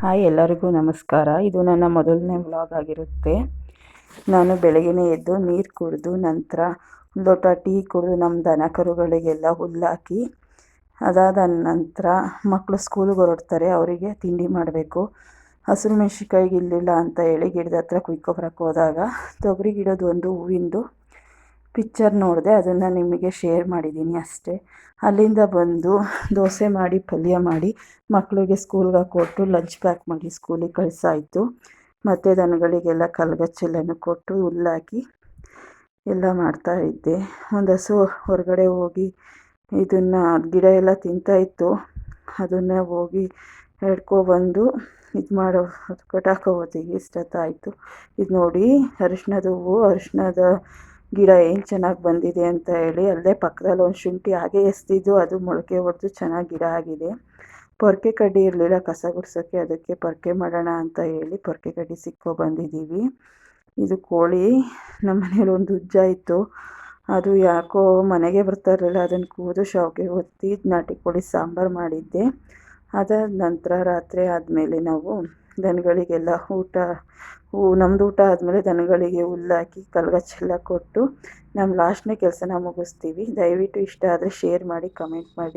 Hi, ಎಲ್ಲರಿಗೂ ನಮಸ್ಕಾರ. ಇದು ನನ್ನ ಮೊದಲನೇ ವ್ಲಾಗ್ ಆಗಿರುತ್ತೆ. ನಾನು ಬೆಳಗ್ಗೆನೇ ಎದ್ದು ನೀರು ಕುಡಿದು ನಂತರ ಲೋಟ ಟೀ ಕುಡಿದು ನಮ್ಮ ದನ ಕರುಗಳಿಗೆಲ್ಲ ಹುಲ್ಲಾಕಿ, ಅದಾದ ನಂತರ ಮಕ್ಕಳು ಸ್ಕೂಲಿಗೆ ಹೊರಡ್ತಾರೆ. ಅವರಿಗೆ ತಿಂಡಿ ಮಾಡಬೇಕು. ಹಸಿರು ಮೆಣಸಿನ್ಕಾಯಿಗೆ ಇಲ್ಲಿಲ್ಲ ಅಂತ ಹೇಳಿ ಗಿಡದ ಹತ್ರ ಕುಯ್ಕೊಬರಕ್ಕೆ ಹೋದಾಗ ತೊಗರಿ ಗಿಡದ ಒಂದು ಹೂವಿಂದು ಪಿಕ್ಚರ್ ನೋಡಿದೆ. ಅದನ್ನು ನಿಮಗೆ ಶೇರ್ ಮಾಡಿದ್ದೀನಿ ಅಷ್ಟೇ. ಅಲ್ಲಿಂದ ಬಂದು ದೋಸೆ ಮಾಡಿ ಪಲ್ಯ ಮಾಡಿ ಮಕ್ಕಳಿಗೆ ಸ್ಕೂಲ್ಗೆ ಕೊಟ್ಟು ಲಂಚ್ ಪ್ಯಾಕ್ ಮಾಡಿ ಸ್ಕೂಲಿಗೆ ಕಳಿಸಾಯಿತು. ಮತ್ತು ದನಗಳಿಗೆಲ್ಲ ಕಲ್ಗಚ್ಚೆಲ್ಲನೂ ಕೊಟ್ಟು ಹುಲ್ಲಾಕಿ ಎಲ್ಲ ಮಾಡ್ತಾಯಿದ್ದೆ. ಒಂದು ಹಸು ಹೊರಗಡೆ ಹೋಗಿ ಇದನ್ನು ಗಿಡ ಎಲ್ಲ ತಿಂತಾಯಿತ್ತು. ಅದನ್ನು ಹೋಗಿ ಹಿಡ್ಕೊಬಂದು ಇದು ಮಾಡೋ ಕಟಾಕೋ ಹೊತ್ತಿಗೆ ಇಷ್ಟೊತ್ತಾಯಿತು. ಇದು ನೋಡಿ, ಅರಿಶಿಣದ ಹೂವು, ಅರಿಶಿಣದ ಗಿಡ ಏನು ಚೆನ್ನಾಗಿ ಬಂದಿದೆ ಅಂತ ಹೇಳಿ ಅಲ್ಲೇ ಪಕ್ಕದಲ್ಲಿ ಒಂದು ಶುಂಠಿ ಹಾಗೆ ಎಸ್ತಿದ್ದು, ಅದು ಮೊಳಕೆ ಹೊಡೆದು ಚೆನ್ನಾಗಿ ಗಿಡ ಆಗಿದೆ. ಪೊರಕೆ ಕಡ್ಡಿ ಇರಲಿಲ್ಲ ಕಸ ಗುಡಿಸೋಕ್ಕೆ, ಅದಕ್ಕೆ ಪೊರಕೆ ಮಾಡೋಣ ಅಂತ ಹೇಳಿ ಪೊರಕೆ ಕಡ್ಡಿ ಸಿಕ್ಕೊಬಂದಿದ್ದೀವಿ. ಇದು ಕೋಳಿ ನಮ್ಮ ಮನೇಲಿ ಒಂದು ಹುಜ್ಜ ಇತ್ತು. ಅದು ಯಾಕೋ ಮನೆಗೆ ಬರ್ತಾ ಇರಲಿಲ್ಲ. ಅದನ್ನು ಕೂದು ಶಾವಿಗೆ ಒತ್ತಿ ನಾಟಿ ಕೋಳಿ ಸಾಂಬಾರು ಮಾಡಿದ್ದೆ. ಅದಾದ ನಂತರ ರಾತ್ರಿ ಆದಮೇಲೆ ನಾವು ದನಗಳಿಗೆಲ್ಲ ನಮ್ಮದು ಊಟ ಆದಮೇಲೆ ದನಗಳಿಗೆ ಹುಲ್ಲಾಕಿ ಕಲ್ಗಚ್ಚೆಲ್ಲ ಕೊಟ್ಟು ನಮ್ಮ ಲಾಸ್ಟ್ನೇ ಕೆಲಸನ ಮುಗಿಸ್ತೀವಿ. ದಯವಿಟ್ಟು ಇಷ್ಟ ಆದರೆ ಶೇರ್ ಮಾಡಿ, ಕಮೆಂಟ್ ಮಾಡಿ.